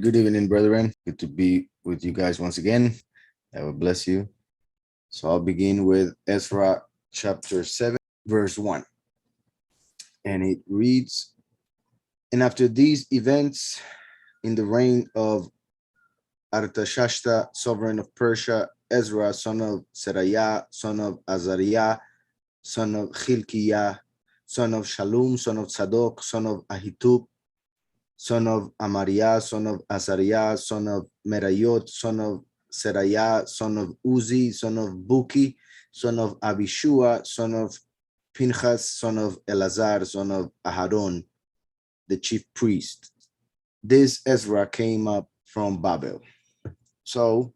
Good evening, brethren. Good to be with you guys once again. I will bless you. So I'll begin with Ezra chapter 7, verse 1. And it reads, "And after these events, in the reign of Artaxerxes, sovereign of Persia, Ezra, son of Seraiah, son of Azariah, son of Hilkiah, son of Shalom, son of Zadok, son of Ahitub, son of Amariah, son of Azariah, son of Merayot, son of Seraiah, son of Uzi, son of Buki, son of Abishua, son of Pinchas, son of Elazar, son of Aharon, the chief priest. This Ezra came up from Babel." So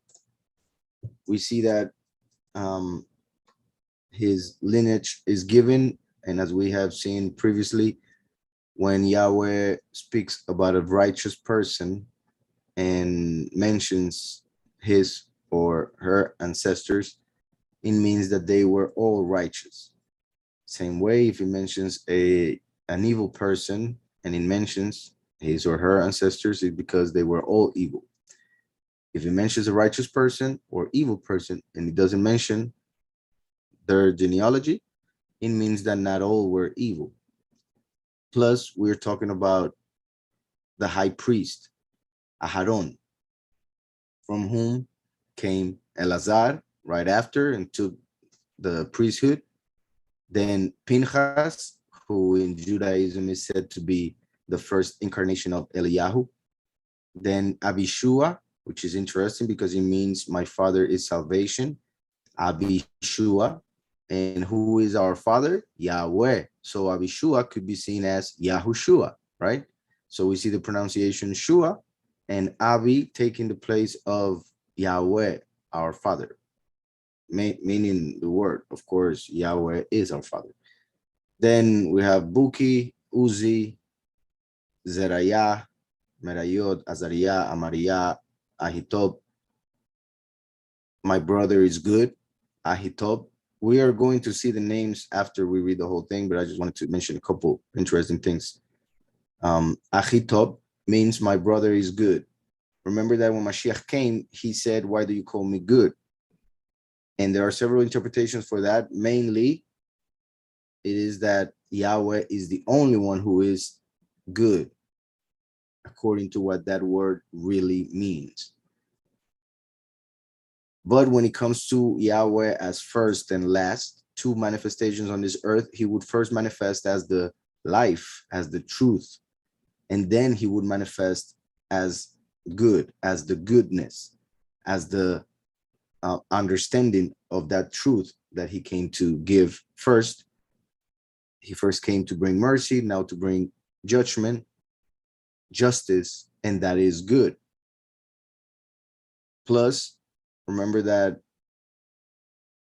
we see that his lineage is given, and as we have seen previously, when Yahweh speaks about a righteous person and mentions his or her ancestors, it means that they were all righteous. Same way, if he mentions an evil person and he mentions his or her ancestors, it's because they were all evil. If he mentions a righteous person or evil person and he doesn't mention their genealogy, it means that not all were evil. Plus, we're talking about the high priest, Aharon, from whom came Elazar right after and took the priesthood. Then Pinchas, who in Judaism is said to be the first incarnation of Eliyahu. Then Abishua, which is interesting because it means my father is salvation. Abishua. And who is our father? Yahweh. So Abishua could be seen as Yahushua, right? So we see the pronunciation Shua and Abi taking the place of Yahweh, our father, meaning the word. Of course, Yahweh is our father. Then we have Buki, Uzi, Zerayah, Merayot, Azariah, Amariah, Ahitob. My brother is good, Ahitob. We are going to see the names after we read the whole thing, but I just wanted to mention a couple interesting things. Ahitob means my brother is good. Remember that when Mashiach came, he said, "Why do you call me good?" And there are several interpretations for that. Mainly, it is that Yahweh is the only one who is good, according to what that word really means. But when it comes to Yahweh as first and last, two manifestations on this earth, he would first manifest as the life, as the truth, and then he would manifest as good, as the goodness, as the understanding of that truth that he came to give first. He first came to bring mercy, now to bring judgment, justice, and that is good. Plus, remember that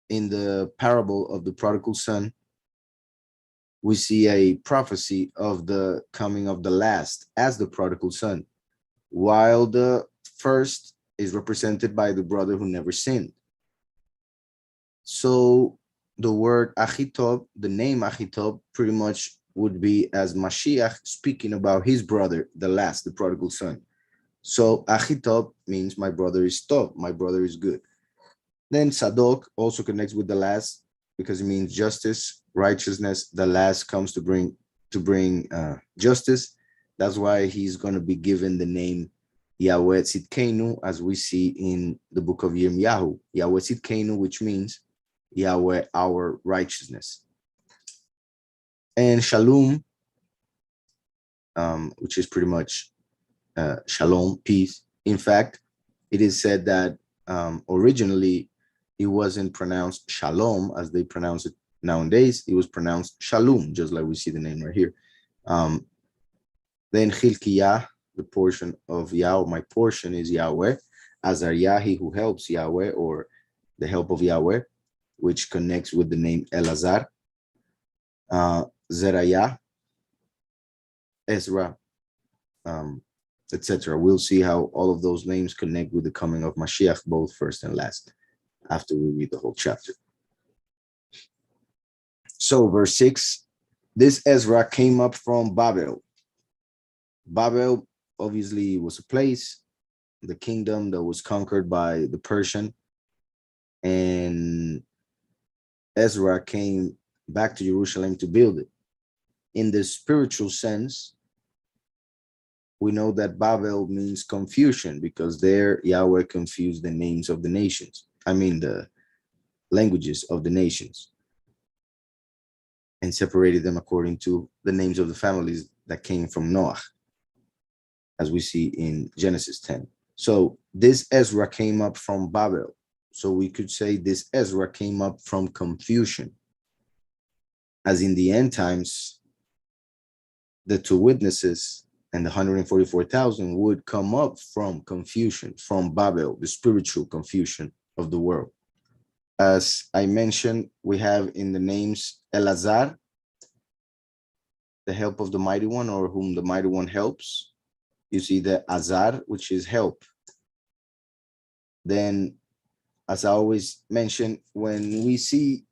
in the parable of the prodigal son, we see a prophecy of the coming of the last as the prodigal son, while the first is represented by the brother who never sinned. So the word Ahitob, the name Ahitob, pretty much would be as Mashiach speaking about his brother, the last, the prodigal son. So Ahitob means my brother is Tob, my brother is good. Then Zadok also connects with the last because it means justice, righteousness. The last comes to bring justice. That's why he's going to be given the name Yahweh Tzidkenu, as we see in the book of Yirmiyahu. Yahweh Tzidkenu, which means Yahweh, our righteousness. And Shalom, which is pretty much shalom, peace. In fact, it is said that originally it wasn't pronounced shalom as they pronounce it nowadays. It was pronounced shalom, just like we see the name right here. Then Hilkiah, the portion of Yahweh, my portion is Yahweh. Azariah, he who helps Yahweh, or the help of Yahweh, which connects with the name Elazar. Zerayah, Ezra, etc. We'll see how all of those names connect with the coming of Mashiach, both first and last, after we read the whole chapter. So verse 6, this Ezra came up from Babel. Babel obviously it was a place, the kingdom that was conquered by the Persian, and Ezra came back to Jerusalem to build it. In the spiritual sense, we know that Babel means confusion, because there Yahweh confused the names of the nations. I mean, the languages of the nations, and separated them according to the names of the families that came from Noah, as we see in Genesis 10. So this Ezra came up from Babel. So we could say this Ezra came up from confusion. As in the end times, the two witnesses and the 144,000 would come up from confusion, from Babel, the spiritual confusion of the world. As I mentioned, we have in the names Elazar, the help of the mighty one, or whom the mighty one helps. You see the Azar, which is help. Then, as I always mention, when we see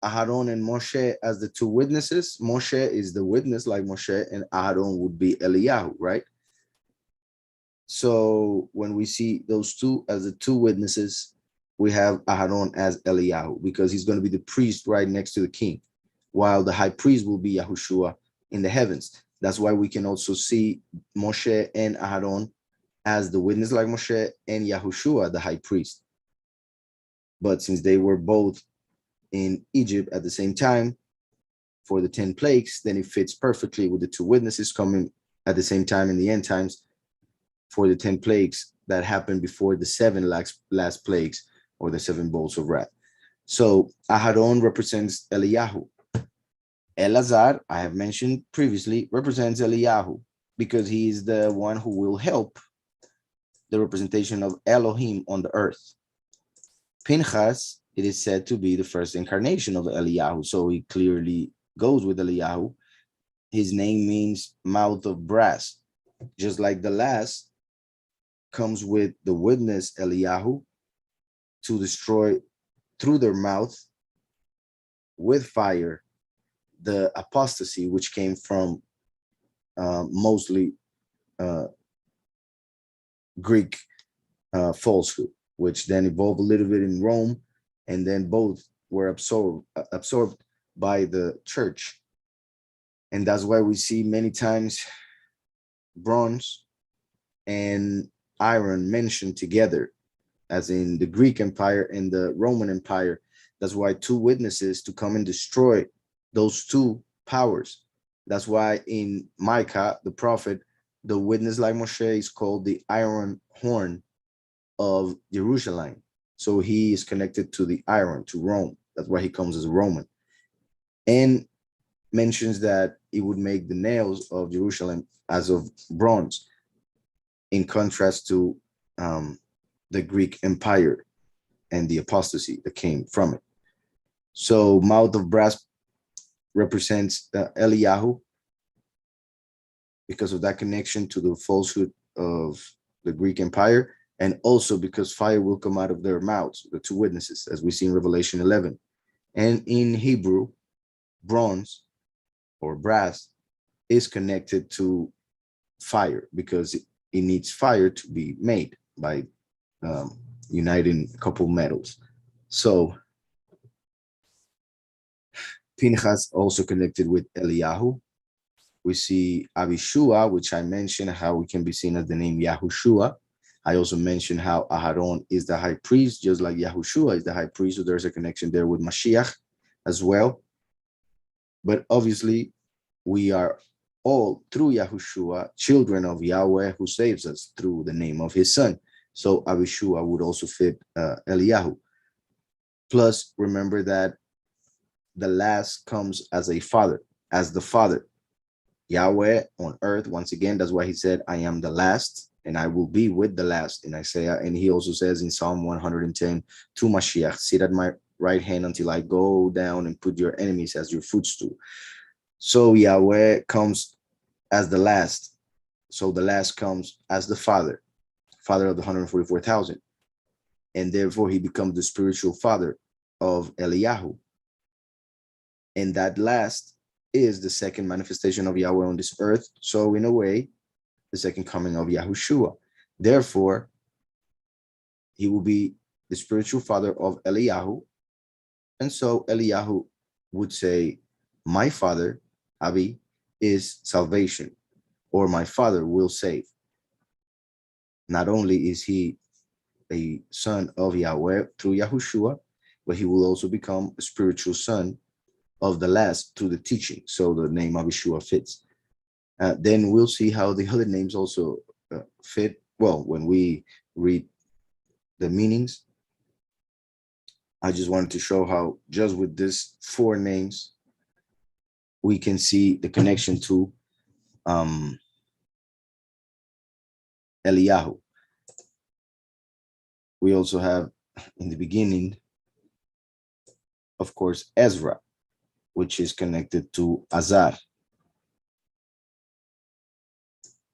Aharon and Moshe as the two witnesses, Moshe is the witness like Moshe, and Aharon would be Eliyahu, right? So when we see those two as the two witnesses, we have Aharon as Eliyahu, because he's going to be the priest right next to the king, while the high priest will be Yahushua in the heavens. That's why we can also see Moshe and Aharon as the witness like Moshe, and Yahushua, the high priest. But since they were both in Egypt at the same time for the 10 plagues, then it fits perfectly with the two witnesses coming at the same time in the end times for the 10 plagues that happened before the 7 last plagues, or the 7 bowls of wrath. So Aharon represents Eliyahu. Elazar, I have mentioned previously, represents Eliyahu, because he is the one who will help the representation of Elohim on the earth. Pinchas, it is said to be the first incarnation of Eliyahu, so he clearly goes with Eliyahu. His name means mouth of brass, just like the last comes with the witness Eliyahu to destroy through their mouth with fire the apostasy, which came from mostly Greek falsehood, which then evolved a little bit in Rome, and then both were absorbed by the church. And that's why we see many times bronze and iron mentioned together, as in the Greek Empire and the Roman Empire. That's why two witnesses to come and destroy those two powers. That's why in Micah, the prophet, the witness like Moshe is called the iron horn of Jerusalem. So he is connected to the iron, to Rome. That's why he comes as a Roman. And mentions that he would make the nails of Jerusalem as of bronze, in contrast to the Greek Empire and the apostasy that came from it. So mouth of brass represents Eliyahu, because of that connection to the falsehood of the Greek Empire, and also because fire will come out of their mouths, the two witnesses, as we see in Revelation 11. And in Hebrew, bronze or brass is connected to fire, because it needs fire to be made by uniting a couple metals. So Pinchas also connected with Eliyahu. We see Abishua, which I mentioned how it can be seen as the name Yahushua. I also mentioned how Aharon is the high priest, just like Yahushua is the high priest. So there's a connection there with Mashiach as well. But obviously, we are all, through Yahushua, children of Yahweh, who saves us through the name of his son. So Abishua would also fit Eliyahu. Plus, remember that the last comes as a father, as the father. Yahweh on earth, once again, that's why he said, I am the last, and I will be with the last in Isaiah. And he also says in Psalm 110, to Mashiach, sit at my right hand until I go down and put your enemies as your footstool. So Yahweh comes as the last. So the last comes as the father of the 144,000. And therefore he becomes the spiritual father of Eliyahu. And that last is the second manifestation of Yahweh on this earth. So in a way, the second coming of Yahushua. Therefore, he will be the spiritual father of Eliyahu. And so Eliyahu would say, my father, Abi, is salvation, or my father will save. Not only is he a son of Yahweh through Yahushua, but he will also become a spiritual son of the last through the teaching. So the name Abishua fits. Then we'll see how the other names also fit. Well, when we read the meanings, I just wanted to show how just with these four names, we can see the connection to Eliyahu. We also have in the beginning, of course, Ezra, which is connected to Azar,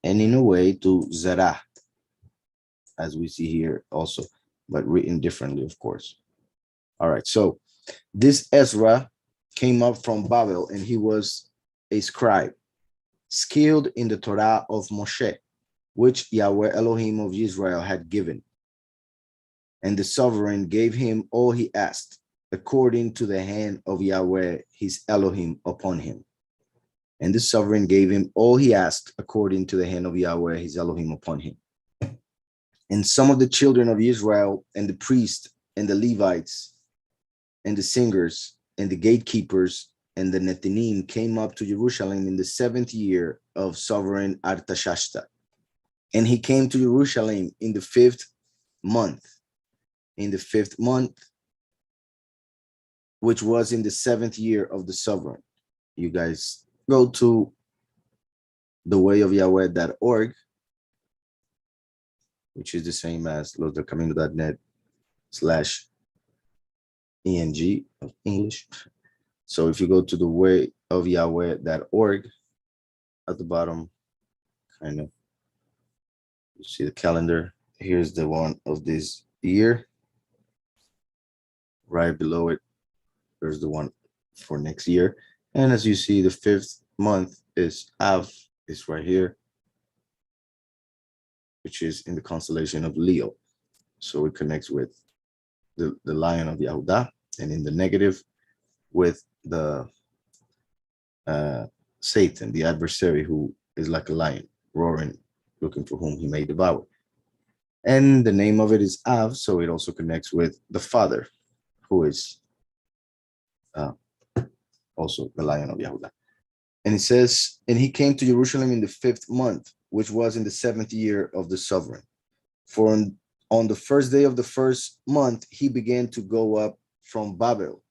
and in a way to Zerah, as we see here also, but written differently, of course. All right, so this Ezra came up from Babel, and he was a scribe, skilled in the Torah of Moshe, which Yahweh Elohim of Israel had given. And the sovereign gave him all he asked, according to the hand of Yahweh, his Elohim, upon him. And the sovereign gave him all he asked, according to the hand of Yahweh, his Elohim, upon him. And some of the children of Israel, and the priests, and the Levites, and the singers, and the gatekeepers, and the Nethinim came up to Jerusalem in the 7th year of sovereign Artaxerxes. And he came to Jerusalem in the 5th month. In the 5th month, which was in the 7th year of the sovereign. You guys go to thewayofyahweh.org, which is the same as losdelcamino.net/ENG of English. So if you go to thewayofyahweh.org, at the bottom, kind of, you see the calendar. Here's the one of this year. Right below it, there's the one for next year. And as you see, the 5th month is Av, is right here, which is in the constellation of Leo. So it connects with the lion of Yahudah, and in the negative with the Satan, the adversary, who is like a lion, roaring, looking for whom he may devour. And the name of it is Av, so it also connects with the father, who is also the lion of Yahudah. And it says, and he came to Jerusalem in the 5th month, which was in the 7th year of the sovereign. For on the first day of the 1st month, he began to go up from Babel.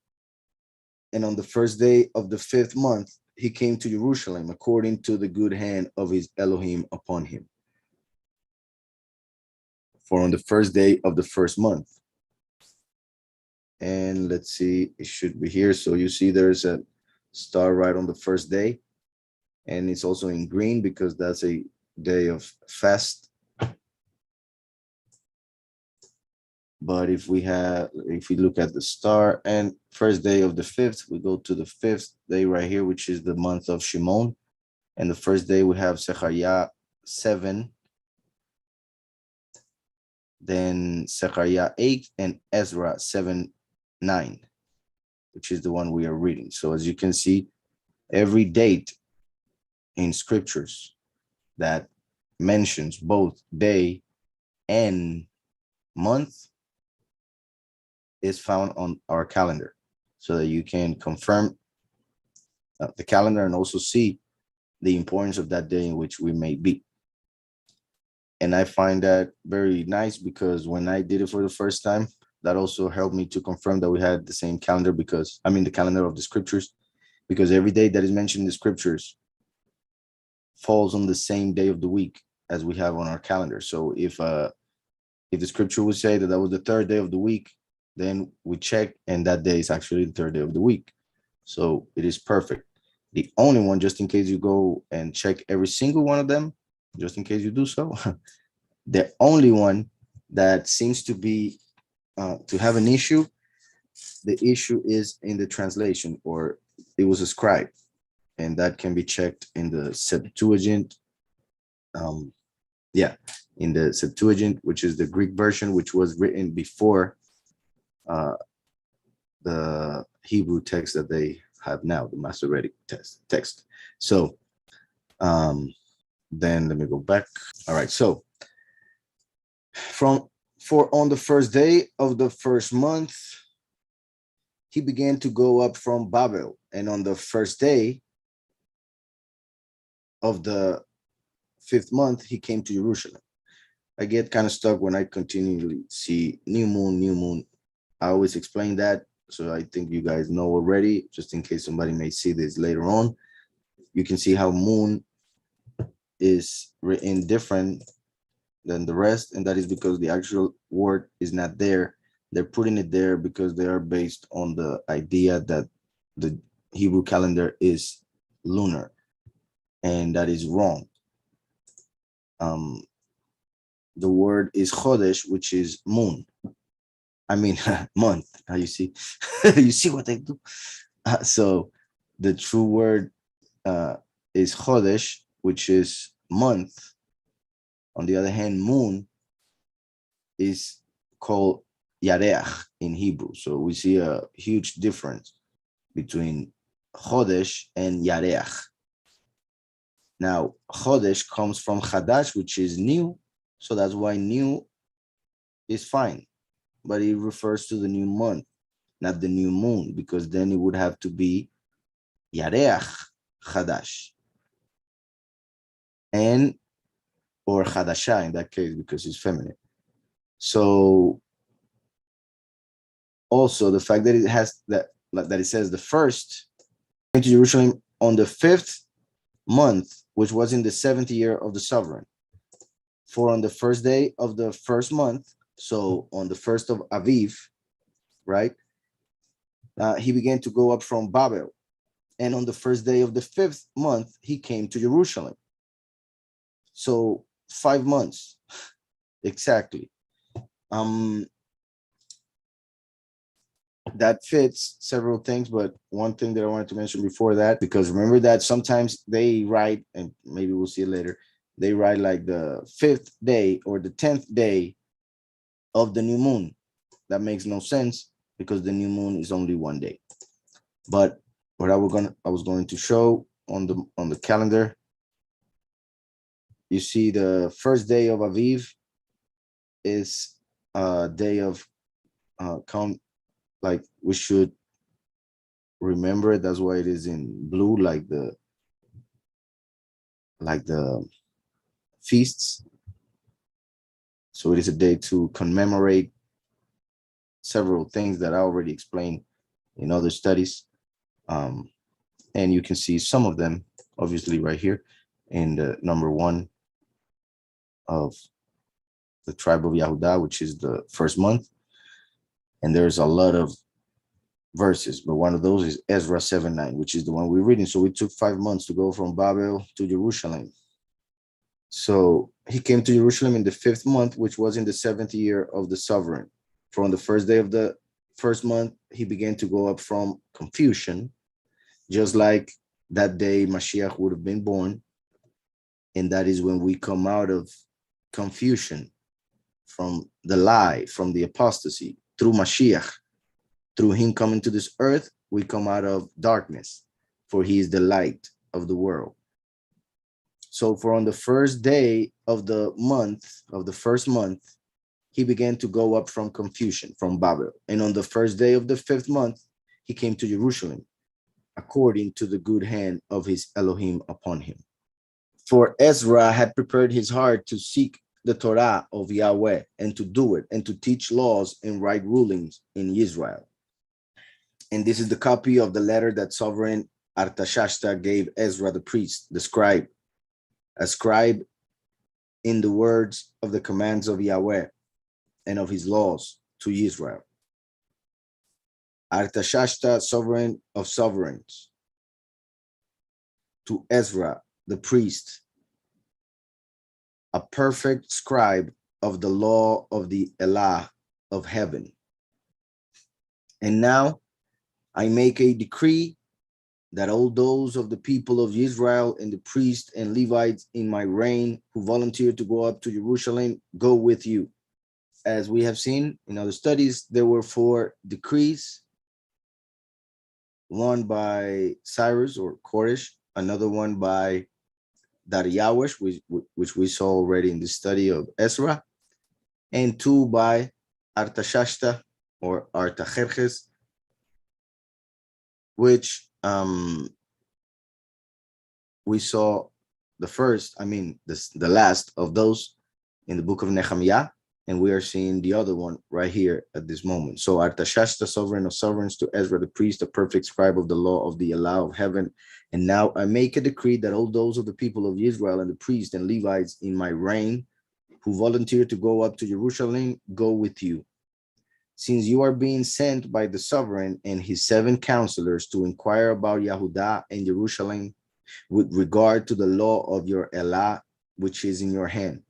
And on the first day of the 5th month, he came to Jerusalem according to the good hand of his Elohim upon him. For on the first day of the 1st month. And let's see, it should be here. So you see there's a star right on the first day. And it's also in green because that's a day of fast. But if we look at the star and first day of the 5th, we go to the 5th day right here, which is the month of Shimon. And the first day we have Zechariah 7, then Zechariah 8, and Ezra 7:9, which is the one we are reading. So as you can see, every date in scriptures that mentions both day and month is found on our calendar, so that you can confirm the calendar and also see the importance of that day in which we may be. And I find that very nice, because when I did it for the first time, that also helped me to confirm that we had the same calendar, because the calendar of the scriptures, because every day that is mentioned in the scriptures falls on the same day of the week as we have on our calendar. So if the scripture would say that that was the 3rd day of the week, then we check, and that day is actually the 3rd day of the week. So it is perfect. The only one, just in case you go and check every single one of them, just in case you do so, the only one that seems to be to have an issue, the issue is in the translation, or it was a scribe, and that can be checked in the Septuagint Yeah, in the Septuagint, which is the Greek version, which was written before the Hebrew text that they have now, the Masoretic text. So then let me go back. All right, so for on the first day of the first month, he began to go up from Babel, and on the first day of the fifth month, he came to Jerusalem. I get kind of stuck when I continually see new moon, new moon. I always explain that, so I think you guys know already, just in case somebody may see this later on. You can see how moon is written different than the rest, and that is because the actual word is not there. They're putting it there because they are based on the idea that the Hebrew calendar is lunar, and that is wrong. The word is chodesh, which is moon. I mean, month. How you see? You see what they do? So the true word is chodesh, which is month. On the other hand, moon is called yareach in Hebrew. So we see a huge difference between chodesh and yareach. Now, chodesh comes from chadash, which is new. So that's why new is fine. But it refers to the new month, not the new moon, because then it would have to be yareach chadash. And or chadasha in that case, because it's feminine. So also the fact that it has that it says the first came to Jerusalem on the fifth month, which was in the 7th year of the sovereign. For on the first day of the first month, so on the first of Aviv, right? He began to go up from Babel, and on the first day of the fifth month, he came to Jerusalem. So 5 months exactly. That fits several things, but one thing that I wanted to mention before that, because remember that sometimes they write, and maybe we'll see it later, they write like the 5th day or the 10th day of the new moon. That makes no sense because the new moon is only one day. But what I was going to show on the calendar, you see the first day of Aviv is a day of count, like we should remember it. That's why it is in blue, like the feasts. So it is a day to commemorate several things that I already explained in other studies. And you can see some of them, obviously, right here in the number 1 of the tribe of Yehudah, which is the first month. And there's a lot of verses, but one of those is Ezra 7:9, which is the one we're reading. So it took 5 months to go from Babel to Jerusalem. So he came to Jerusalem in the 5th month, which was in the 7th year of the sovereign. For on the first day of the first month, he began to go up from confusion, just like that day Mashiach would have been born. And that is when we come out of confusion, from the lie, from the apostasy, through Mashiach. Through him coming to this earth, we come out of darkness, for he is the light of the world. So for on the first day of the month, of the first month, he began to go up from confusion, from Babel. And on the first day of the 5th month, he came to Jerusalem, according to the good hand of his Elohim upon him. For Ezra had prepared his heart to seek the Torah of Yahweh and to do it and to teach laws and right rulings in Israel. And this is the copy of the letter that sovereign Artaxerxes gave Ezra the priest, the scribe, a scribe in the words of the commands of Yahweh and of his laws to Israel. Artaxerxes, sovereign of sovereigns, to Ezra the priest, a perfect scribe of the law of the Elah of heaven. And now I make a decree that all those of the people of Israel and the priests and Levites in my reign who volunteered to go up to Jerusalem go with you. As we have seen in other studies, there were 4 decrees, one by Cyrus or Koresh, another one by Dariash, which we saw already in the study of Ezra, and 2 by Artaxerxes or Artaxerxes, which we saw the last of those in the book of Nehemiah, and we are seeing the other one right here at this moment. So Artaxerxes, sovereign of sovereigns, to Ezra the priest, a perfect scribe of the law of the Allah of heaven. And now I make a decree that all those of the people of Israel and the priests and Levites in my reign who volunteer to go up to Jerusalem go with you. Since you are being sent by the sovereign and his 7 counselors to inquire about Yehudah and Jerusalem with regard to the law of your Allah, which is in your hand.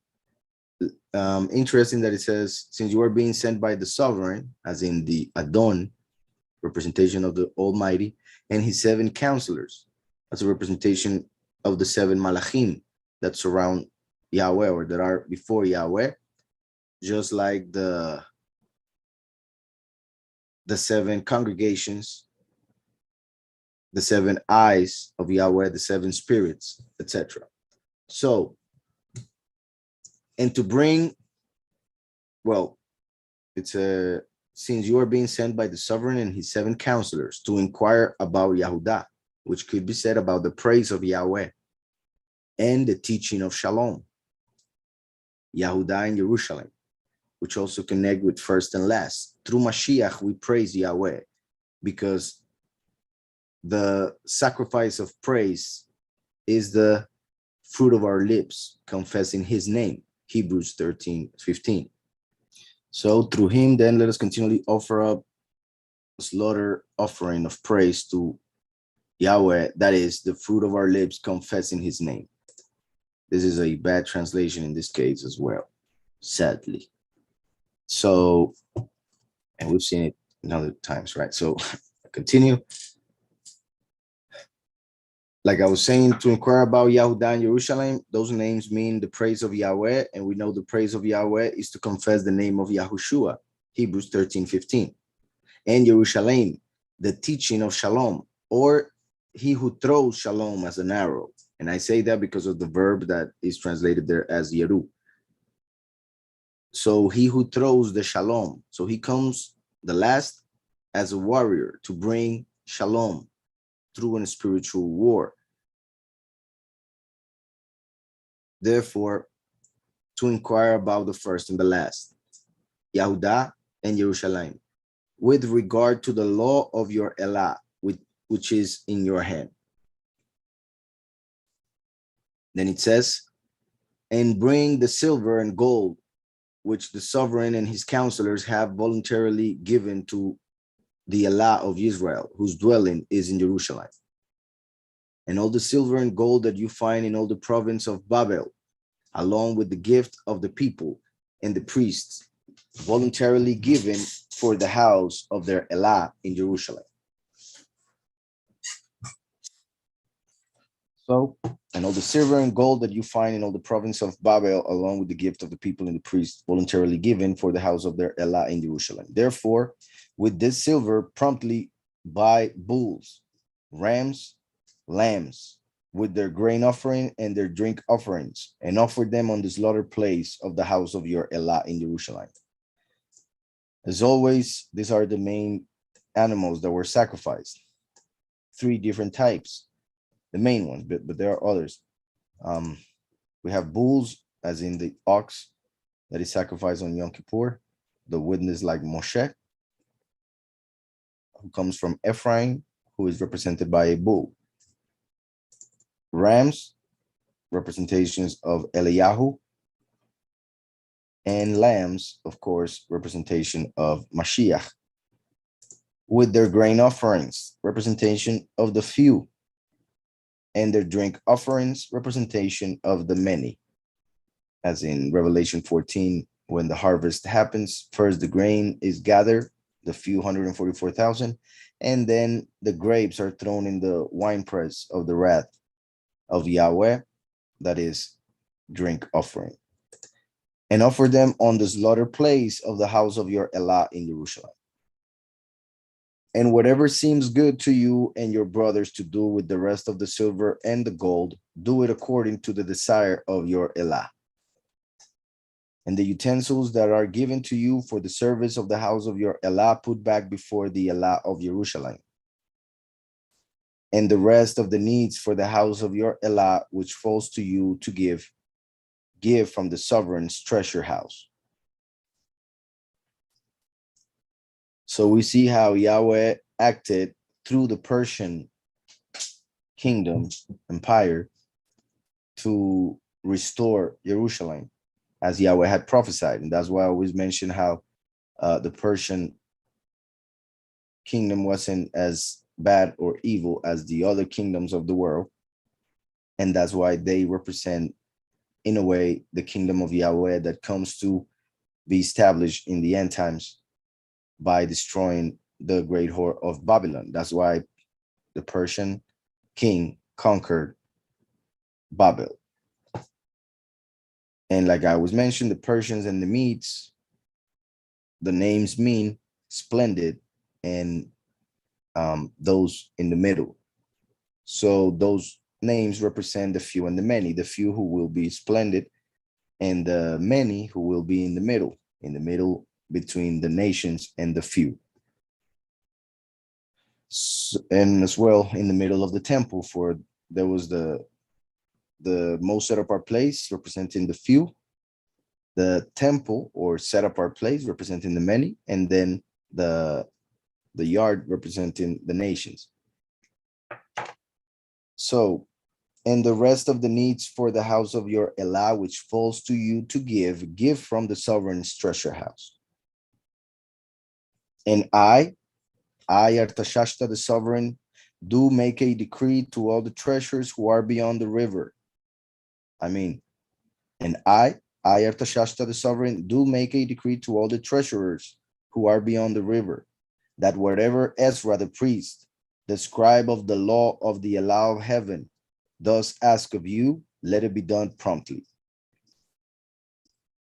Interesting that it says, since you are being sent by the sovereign, as in the Adon, representation of the Almighty, and his 7 counselors, as a representation of the 7 malachim that surround Yahweh or that are before Yahweh, just like the 7 congregations, the 7 eyes of Yahweh, the 7 spirits, etc. So, and to bring, well, it's a, since you are being sent by the sovereign and his 7 counselors to inquire about Yehudah, which could be said about the praise of Yahweh and the teaching of Shalom, Yehudah and Jerusalem, which also connect with first and last. Through Mashiach, we praise Yahweh because the sacrifice of praise is the fruit of our lips, confessing his name, Hebrews 13:15. So through him, then let us continually offer up a slaughter offering of praise to Yahweh, that is the fruit of our lips, confessing his name. This is a bad translation in this case as well, sadly. So, and we've seen it in other times, right? So continue. Like I was saying, to inquire about Yehudah and Jerusalem, those names mean the praise of Yahweh, and we know the praise of Yahweh is to confess the name of Yahushua, Hebrews 13:15. And Jerusalem, the teaching of Shalom, or he who throws Shalom as an arrow. And I say that because of the verb that is translated there as Yeru. So he who throws the Shalom, so he comes the last as a warrior to bring Shalom through a spiritual war. Therefore, to inquire about the first and the last, Yehudah and Jerusalem, with regard to the law of your Allah, which is in your hand. Then it says, and bring the silver and gold, which the sovereign and his counselors have voluntarily given to the Allah of Israel, whose dwelling is in Jerusalem. And all the silver and gold that you find in all the province of Babel, along with the gift of the people and the priests, voluntarily given for the house of their Allah in Jerusalem. So, and all the silver and gold that you find in all the province of Babel, along with the gift of the people and the priests, voluntarily given for the house of their Allah in Jerusalem. Therefore, with this silver, promptly buy bulls, rams, lambs, with their grain offering and their drink offerings, and offer them on the slaughter place of the house of your Allah in Jerusalem. As always, these are the main animals that were sacrificed. 3 different types, the main ones, but there are others. We have bulls, as in the ox that is sacrificed on Yom Kippur, the witness like Moshe, who comes from Ephraim, who is represented by a bull. Rams, representations of Eliyahu, and lambs, of course, representation of Mashiach, with their grain offerings, representation of the few, and their drink offerings, representation of the many. As in Revelation 14, when the harvest happens, first the grain is gathered, the few 144,000, And then the grapes are thrown in the winepress of the wrath of Yahweh, that is drink offering, and offer them on the slaughter place of the house of your Elah in Jerusalem. And whatever seems good to you and your brothers to do with the rest of the silver and the gold, do it according to the desire of your Elah. And the utensils that are given to you for the service of the house of your Elah, put back before the Elah of Jerusalem. And the rest of the needs for the house of your Elah, which falls to you to give from the sovereign's treasure house. So we see how Yahweh acted through the Persian kingdom, empire, to restore Jerusalem, as Yahweh had prophesied. And that's why I always mention how the Persian kingdom wasn't as bad or evil as the other kingdoms of the world. And that's why they represent, in a way, the kingdom of Yahweh that comes to be established in the end times by destroying the great whore of Babylon. That's why the Persian king conquered Babel. And like I was mentioned, the Persians and the Medes, the names mean splendid, and those in the middle. So those names represent the few and the many, the few who will be splendid, and the many who will be in the middle between the nations and the few. So, and as well in the middle of the temple, for there was the most set apart place representing the few, the temple or set apart place representing the many, and then the yard representing the nations. So, and the rest of the needs for the house of your Elah, which falls to you to give from the sovereign's treasure house. And I, Artaxerxes the sovereign, do make a decree to all the treasurers who are beyond the river. And I, Artaxerxes the sovereign, do make a decree to all the treasurers who are beyond the river, that whatever Ezra the priest, the scribe of the law of the Elah of heaven, does ask of you, let it be done promptly.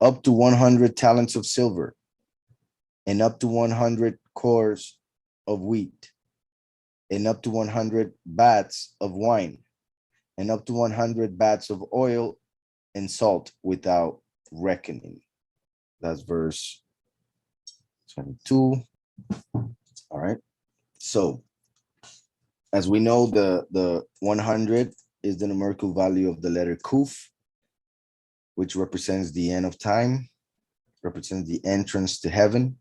Up to 100 talents of silver, and up to 100 cores of wheat, and up to 100 bats of wine, and up to 100 bats of oil and salt without reckoning. That's verse 22. All right. So as we know, the 100 is the numerical value of the letter Kuf, which represents the end of time, represents the entrance to heaven,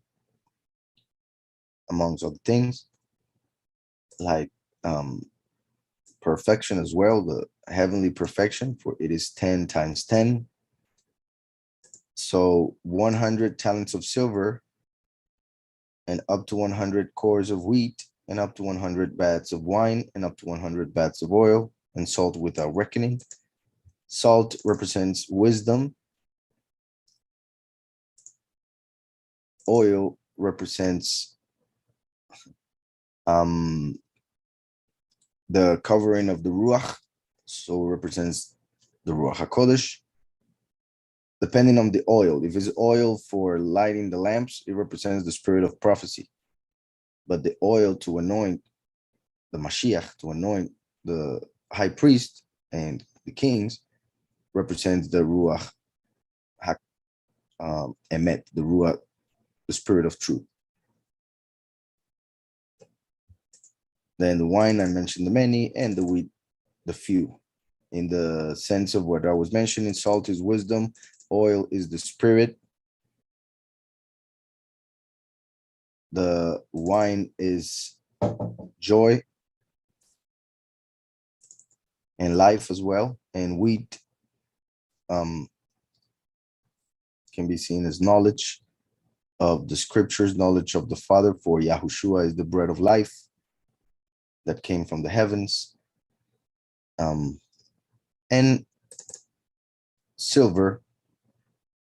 amongst other things, like perfection as well, the heavenly perfection, for it is 10 times 10. So 100 talents of silver, and up to 100 cores of wheat, and up to 100 baths of wine, and up to 100 baths of oil, and salt without reckoning. Salt represents wisdom. Oil represents the covering of the Ruach, so represents the Ruach HaKodesh. Depending on the oil, if it's oil for lighting the lamps, it represents the spirit of prophecy. But the oil to anoint the Mashiach, to anoint the high priest and the kings, represents the Ruach Emet, the Ruach, the spirit of truth. Then the wine, I mentioned the many, and the wheat, the few. In the sense of what I was mentioning, salt is wisdom, oil is the spirit, the wine is joy and life as well, and wheat can be seen as knowledge of the scriptures, knowledge of the Father, for Yahushua is the bread of life that came from the heavens. And silver,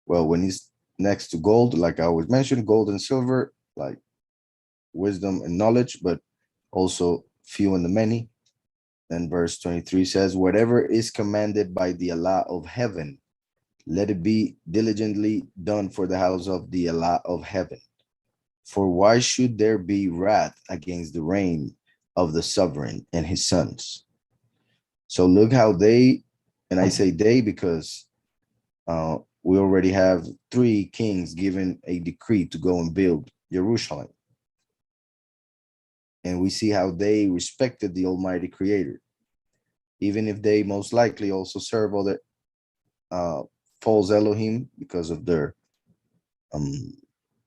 well, when he's next to gold, like I always mentioned, gold and silver, like wisdom and knowledge, but also few and the many. Then verse 23 says, whatever is commanded by the Allah of heaven, let it be diligently done for the house of the Allah of heaven. For why should there be wrath against the reign of the sovereign and his sons? So look how they, and I say they because we already have 3 kings given a decree to go and build Jerusalem. And we see how they respected the Almighty Creator, even if they most likely also serve other false Elohim because of their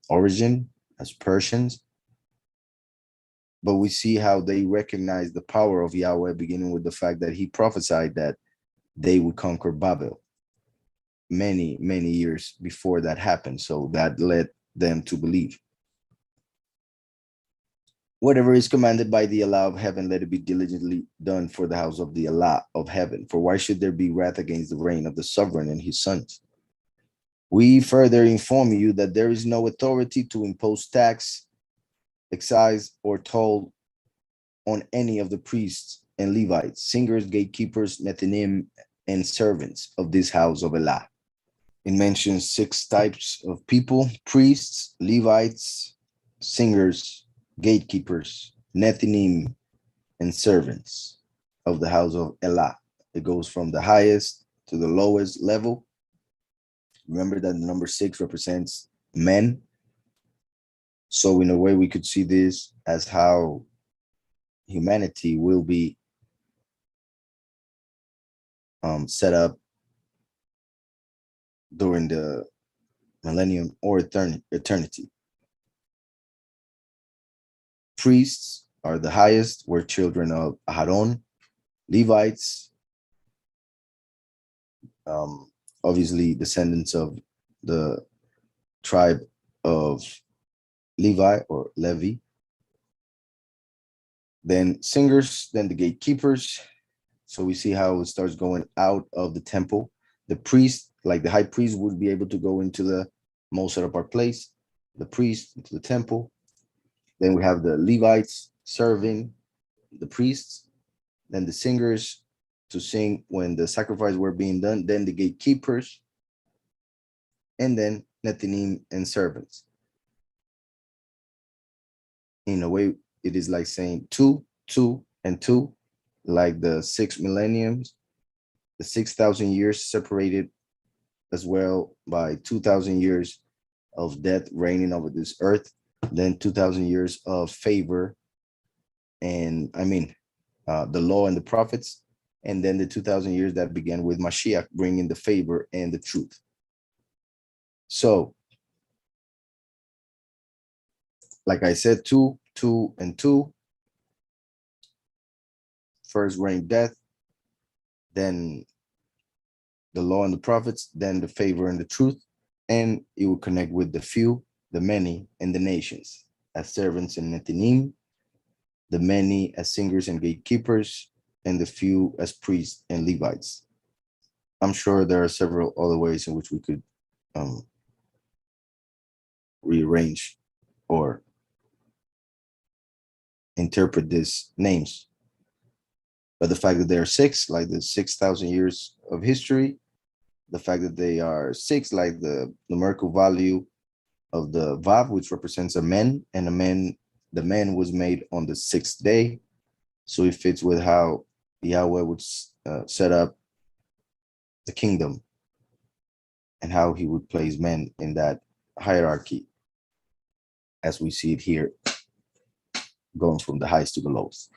origin as Persians. But we see how they recognize the power of Yahweh, beginning with the fact that he prophesied that they would conquer Babel many, many years before that happened. So that led them to believe. Whatever is commanded by the Allah of heaven, let it be diligently done for the house of the Allah of heaven. For why should there be wrath against the reign of the sovereign and his sons? We further inform you that there is no authority to impose tax, excise, or toll on any of the priests and Levites, singers, gatekeepers, Nethinim, and servants of this house of Allah. It mentions 6 types of people: priests, Levites, singers, gatekeepers, Nethinim, and servants of the house of Allah. It goes from the highest to the lowest level. Remember that the number 6 represents men. So in a way, we could see this as how humanity will be set up during the millennium or eternity. Priests are the highest, were children of Aharon. Levites, obviously descendants of the tribe of Levi or Levi. Then singers, then the gatekeepers. So we see how it starts going out of the temple. The priest, like the high priest, would be able to go into the most set apart place, the priest into the temple. Then we have the Levites serving the priests, then the singers to sing when the sacrifice were being done, then the gatekeepers, and then Nethinim and servants. In a way, it is like saying 2, 2, and 2, like the 6 millenniums, the 6,000 years separated as well by 2,000 years of death reigning over this earth, then 2,000 years of favor, and the law and the prophets, and then the 2,000 years that began with Mashiach, bringing the favor and the truth. So, like I said, 2, 2, and 2. First reign death, then the law and the prophets, then the favor and the truth, and it will connect with the few, the many, and the nations as servants and Nethinim, the many as singers and gatekeepers, and the few as priests and Levites. I'm sure there are several other ways in which we could rearrange or interpret these names. But the fact that they are 6, like the 6,000 years of history, the fact that they are 6, like the numerical value of the Vav, which represents a man, and the man was made on the 6th day. So it fits with how Yahweh would set up the kingdom and how he would place men in that hierarchy, as we see it here, going from the highest to the lowest.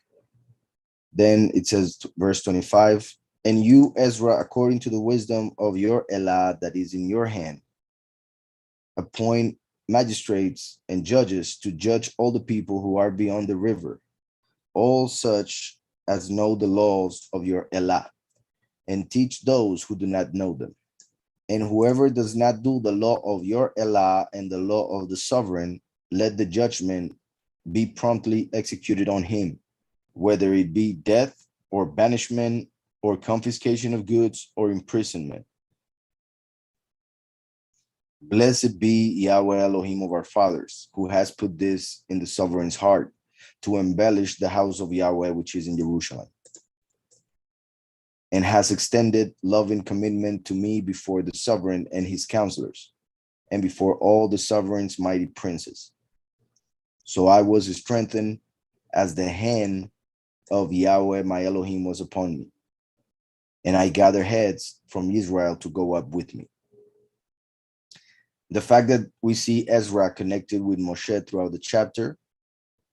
Then it says, verse 25, and you, Ezra, according to the wisdom of your Elah that is in your hand, appoint magistrates and judges to judge all the people who are beyond the river, all such as know the laws of your Elah, and teach those who do not know them. And whoever does not do the law of your Elah and the law of the sovereign, let the judgment be promptly executed on him, whether it be death or banishment or confiscation of goods or imprisonment. Blessed be Yahweh Elohim of our fathers, who has put this in the sovereign's heart, to embellish the house of Yahweh, which is in Jerusalem, and has extended loving commitment to me before the sovereign and his counselors, and before all the sovereign's mighty princes. So I was strengthened as the hand of Yahweh my Elohim was upon me, and I gathered heads from Israel to go up with me. The fact that we see Ezra connected with Moshe throughout the chapter,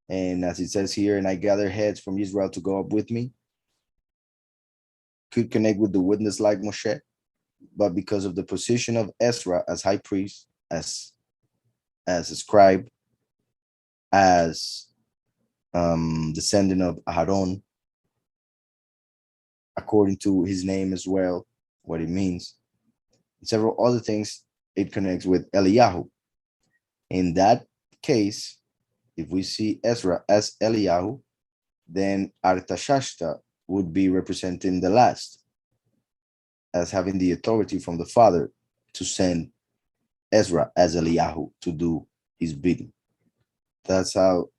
and as it says here, and I gathered heads from Israel to go up with me, could connect with the witness like Moshe, but because of the position of Ezra as high priest, as a scribe, as descendant of Aaron, according to his name as well, what it means, and several other things, it connects with Eliyahu. In that case, if we see Ezra as Eliyahu, then Artaxerxes would be representing the last, as having the authority from the Father to send Ezra as Eliyahu to do his bidding. That's how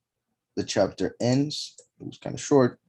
the chapter ends. It was kind of short,